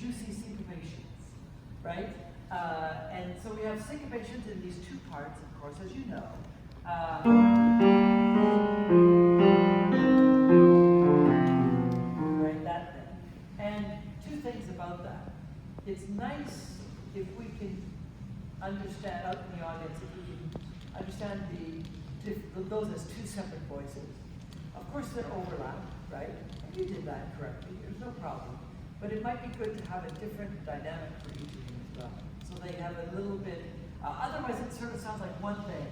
juicy syncopations, right? And so we have syncopations in these two parts, of course, as you know. Right, that thing. And two things about that. It's nice if we can understand, out in the audience, if we can understand those as two separate voices. Of course, they're overlapped, right? And you did that correctly. There's no problem. But it might be good to have a different dynamic for each of them as well. So they have a little bit, otherwise it sort of sounds like one thing.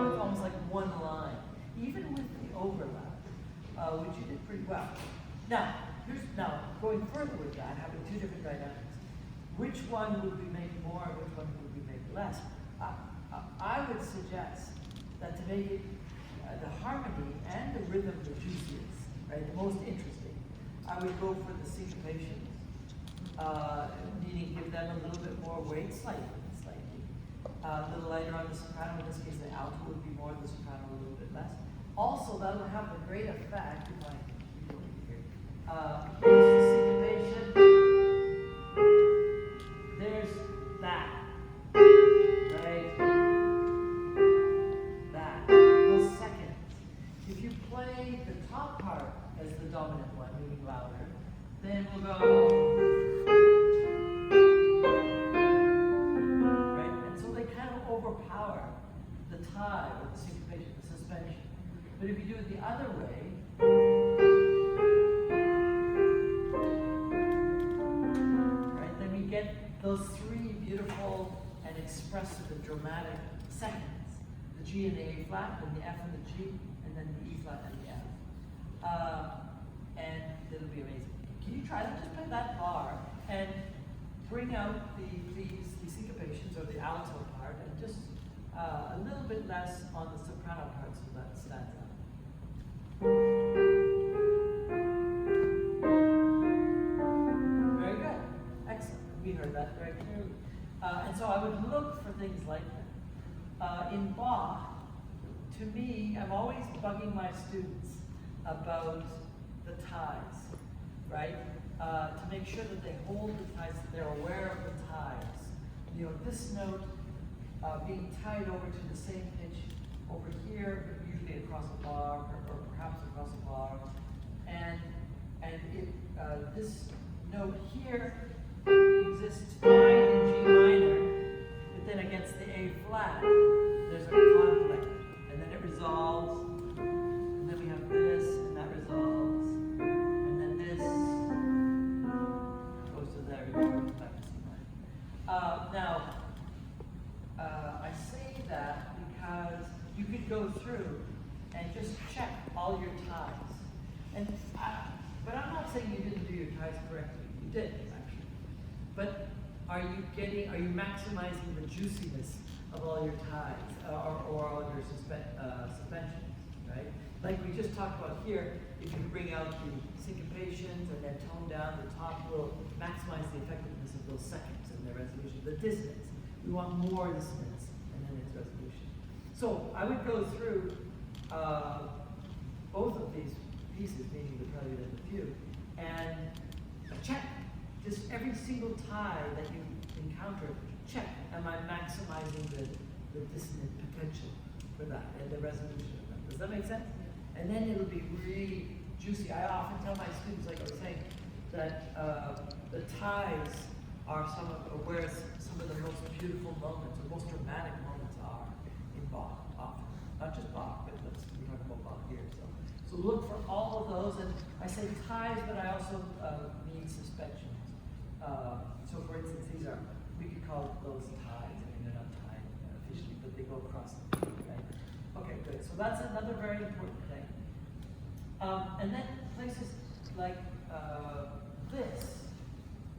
It's almost like one line. Even with the overlap, which you did pretty well. Now, going further with that, having two different dynamics, which one would we make more and which one would we make less? I would suggest that to make it the harmony and the rhythm the juiciest, right, the most interesting, I would go for the syncopations, meaning give them a little bit more weight, slightly. A little lighter on the soprano. In this case, the alto would be more, the soprano a little bit less. Also, that will have a great effect if I here's the syncopation. There's that. Right? That. Those seconds. If you play the top part as the dominant one, meaning louder, then we'll go. Right? And so they kind of overpower the tie or the syncopation, the suspension. But if you do it the other way, those three beautiful and expressive and dramatic seconds, the G and the A flat, and the F and the G, and then the E flat and the F. And it'll be amazing. Can you try that? Just play that bar and bring out the syncopations or the alto part, and just a little bit less on the soprano part so that stands out. We heard that very clearly. And so I would look for things like that. In Bach, to me, I'm always bugging my students about the ties, right? To make sure that they hold the ties, that they're aware of the ties. You know, this note being tied over to the same pitch over here, but usually across a bar, or perhaps across a bar. And this note here exists fine in G minor, but then against the A flat, there's a conflict, and then it resolves, and then we have this, and that resolves, and then this goes to there, and goes back to C minor. I say that because you could go through and just check all your ties, but I'm not saying you didn't do your ties correctly. You did. But are you maximizing the juiciness of all your ties or all your suspensions, right? Like we just talked about here, if you bring out the syncopations and then tone down the top, will maximize the effectiveness of those seconds and their resolution. The dissonance, we want more dissonance and then its resolution. So I would go through both of these pieces, meaning the prelude and the fugue, and check. Just every single tie that you encounter, check, am I maximizing the dissonant potential for that and the resolution of them? Does that make sense? And then it'll be really juicy. I often tell my students, like I was saying, that the ties are where some of the most beautiful moments or most dramatic moments are in Bach, often. Not just Bach, but we're talking about Bach here. So look for all of those, and I say ties, but I also mean suspension. So for instance, we could call those ties. I mean, they're not tied officially, but they go across them, right? Okay, good. So that's another very important thing. And then places like this,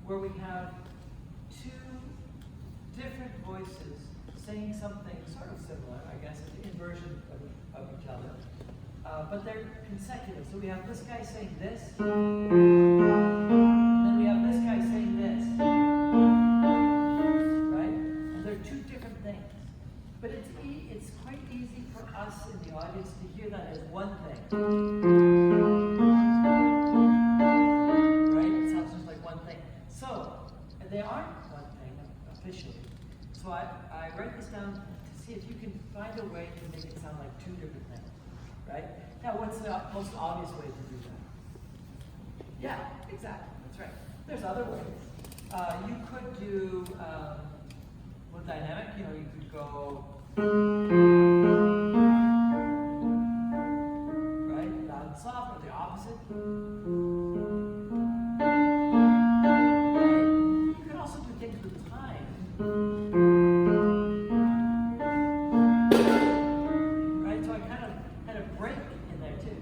where we have two different voices saying something sort of similar, I guess, an inversion of each other. But they're consecutive. So we have this guy saying this, and then we have this guy saying this, right? And they're two different things. But it's quite easy for us in the audience to hear that as one thing. most obvious way to do that. Yeah, exactly. That's right. There's other ways. You could do more dynamic. You know, you could go right, loud and soft, or the opposite. Right. You can also do things with time. Right. So I kind of had a break in there too.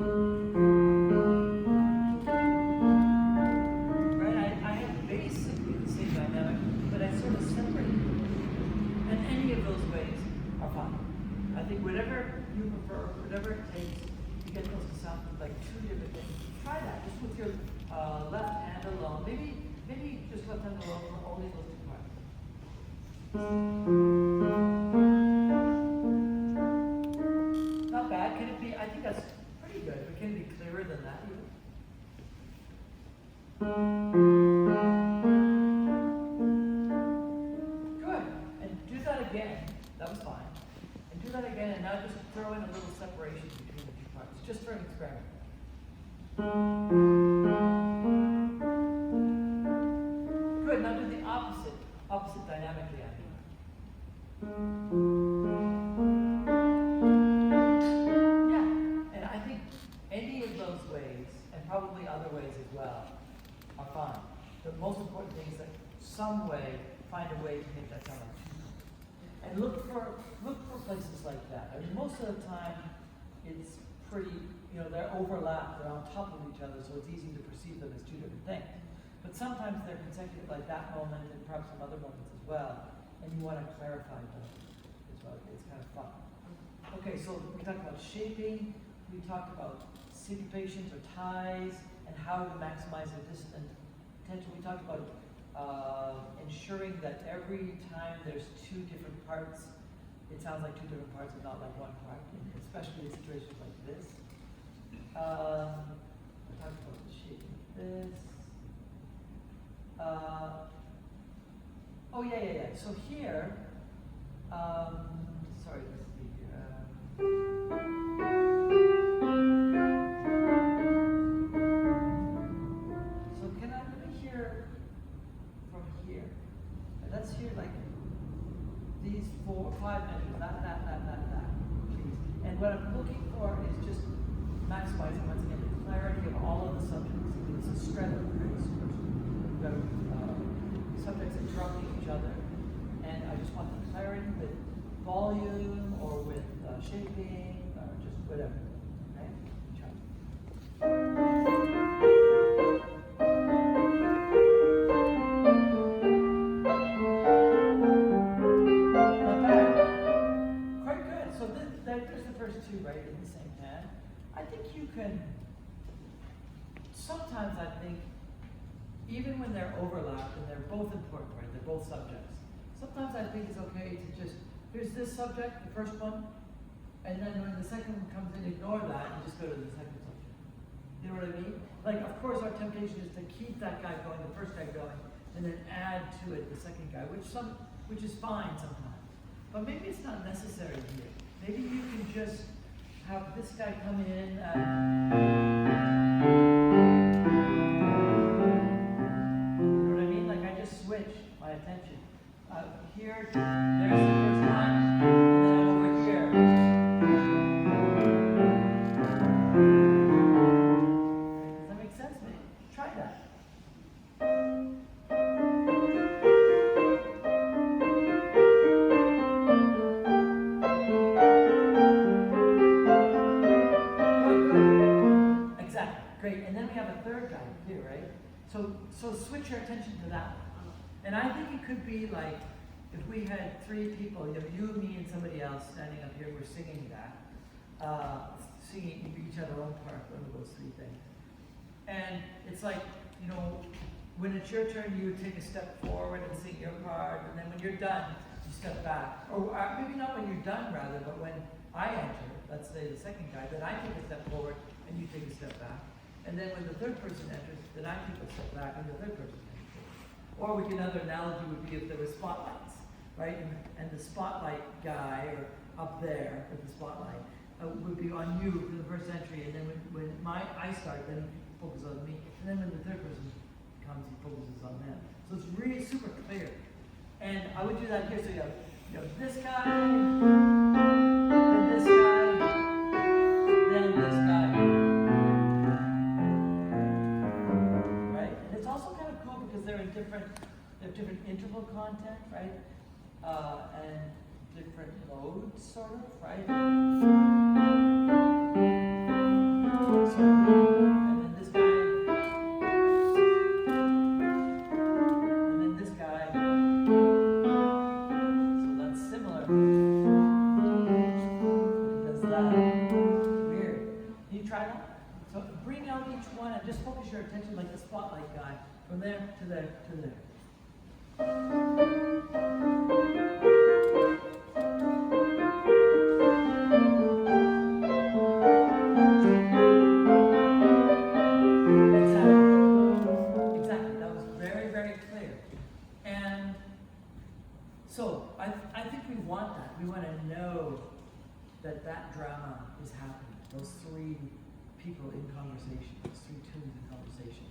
Whatever you prefer, whatever it takes to get those to sound like two different things. Try that just with your left hand alone. Maybe just left hand alone for only those two parts. Not bad. Can it be? I think that's pretty good. But can it be clearer than that even? Good. And do that again. That was fine. Do that again, and now just throw in a little separation between the two parts, just for an experiment. Good, now do the opposite dynamically, I mean. Yeah, and I think any of those ways, and probably other ways as well, are fine. The most important thing is that some way, find a way to make that sound like two. And look for places like that. I mean, most of the time, it's pretty, they're overlapped, they're on top of each other, so it's easy to perceive them as two different things. But sometimes they're consecutive, like that moment, and perhaps some other moments as well, and you want to clarify them as well. It's kind of fun. Okay, so we talked about shaping, we talked about syncopations or ties, and how to maximize the dissonant potential. We talked about ensuring that every time there's two different parts, it sounds like two different parts and not like one part, especially in situations like this. We talked about the shaping of this. Oh yeah. So here, sorry, this is the, so can I let me hear from here? And let's hear like these 4 or 5 measures, that, please. And what I'm looking for is just maximizing, once again, the clarity of all of the subjects. It's a strength of grace. We've got subjects interrupting each other, and I just want the clarity with volume or with shaping, or just whatever. Okay? Try. There's the first two right in the same hand. I think you can, sometimes I think, even when they're overlapped and they're both important, right, they're both subjects, sometimes I think it's okay to just, here's this subject, the first one, and then when the second one comes in, ignore that and just go to the second subject. You know what I mean? Like, of course, our temptation is to keep that guy going, the first guy going, and then add to it the second guy, which is fine sometimes. But maybe it's not necessary here. Maybe you can just have this guy come in. You know what I mean? Like I just switch my attention. Here, there's the first line, and then I'm over here. Does that make sense? Maybe try that. Great, and then we have a third guy here, right? So switch your attention to that one. And I think it could be like, if we had 3 people, you have you, me, and somebody else standing up here, we're singing that. Singing each other own part, one of those 3 things. And it's like, when it's your turn, you take a step forward and sing your part, and then when you're done, you step back. Or maybe not when you're done, rather, but when I enter, let's say the second guy, then I take a step forward, and you take a step back. And then when the third person enters, then I take a step back and the third person enters. Or another analogy would be if there were spotlights, right? And the spotlight guy, or up there with the spotlight, would be on you for the first entry, and then when I start, then he focuses on me, and then when the third person comes, he focuses on them. So it's really super clear. And I would do that here, so you have this guy, then this guy, then this guy. Right? And it's also kind of cool because they have different interval content, right? And different modes, sort of, right? So, and then this guy, and then this guy. So that's similar. It does that. Weird. Can you try that? So bring out each one and just focus your attention like the spotlight guy from there to there to there. Exactly. That was very, very clear. And so I think we want that. We want to know that drama is happening. Those three people in conversation, those three tunes in conversation.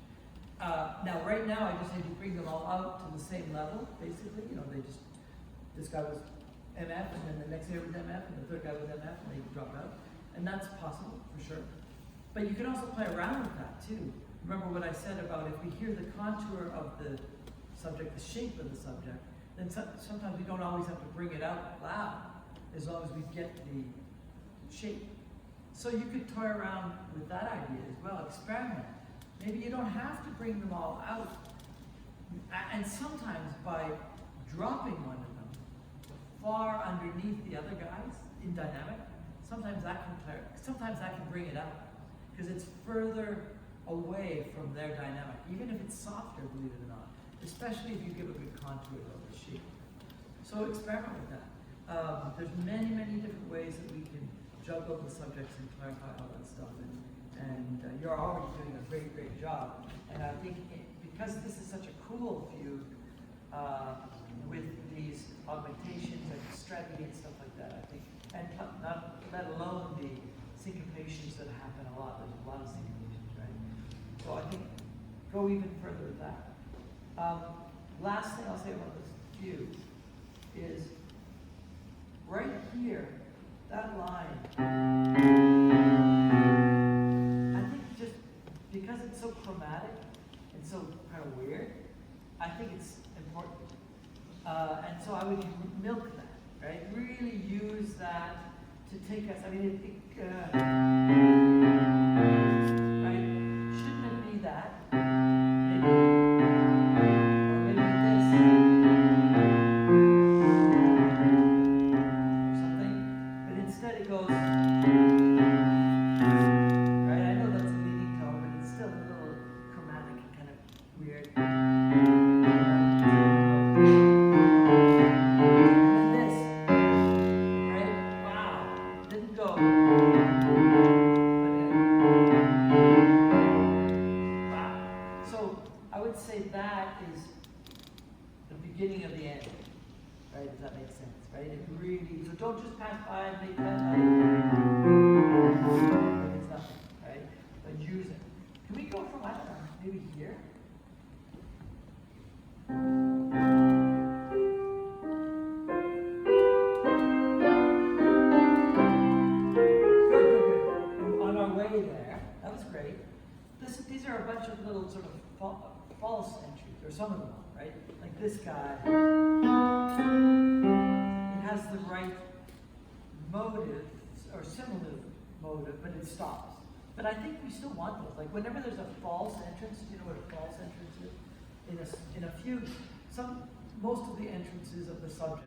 Now, right now, I just need to bring them all out to the same level, basically. This guy was MF, and then the next guy was MF, and the third guy was MF, and they dropped out. And that's possible, for sure. But you can also play around with that, too. Remember what I said about if we hear the contour of the subject, the shape of the subject, then sometimes we don't always have to bring it out loud, as long as we get the shape. So you could toy around with that idea as well, experiment. Maybe you don't have to bring them all out. And sometimes by dropping one of them far underneath the other guys in dynamic, sometimes that can bring it out. Because it's further away from their dynamic, even if it's softer, believe it or not. Especially if you give a good contour of the shape. So experiment with that. There's many, many different ways that we can juggle the subjects and clarify all that stuff. And you're already doing a great, great job. And I think because this is such a cool fugue with these augmentations and stretching and stuff like that, I think, and not let alone the syncopations that happen a lot. There's a lot of syncopations, right? So I think go even further with that. Last thing I'll say about this fugue is right here, that line. Because it's so chromatic and so kind of weird, I think it's important. And so I would milk that, right? Really use that to take us, right? Shouldn't it be that? Maybe, or maybe this, or something. But instead it goes, these are a bunch of little sort of false entries, or some of them, right? Like this guy, it has the right motive, or similar motive, but it stops. But I think we still want those. Like whenever there's a false entrance, do you know what a false entrance is? In a fugue, most of the entrances of the subject